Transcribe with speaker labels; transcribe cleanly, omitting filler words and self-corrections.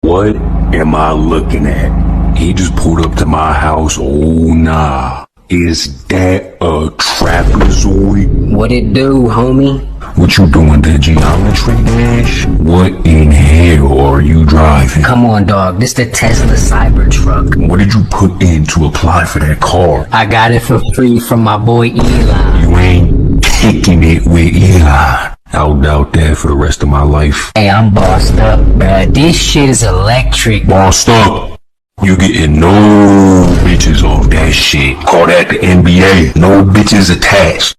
Speaker 1: What am I looking at? He just pulled up to my house. Oh, nah. Is that a trapezoid?
Speaker 2: What it do, homie?
Speaker 1: What you doing, the geometry dash? What in hell are you driving?
Speaker 2: Come on, dog. This the Tesla Cybertruck.
Speaker 1: What did you put in to apply for that car?
Speaker 2: I got it for free from my boy Elon.
Speaker 1: You ain't kicking it with Elon. I'll doubt that for the rest of my life.
Speaker 2: Hey, I'm bossed up, bruh. This shit is electric.
Speaker 1: Bossed up. You getting no bitches off that shit. Call that the NBA. No bitches attached.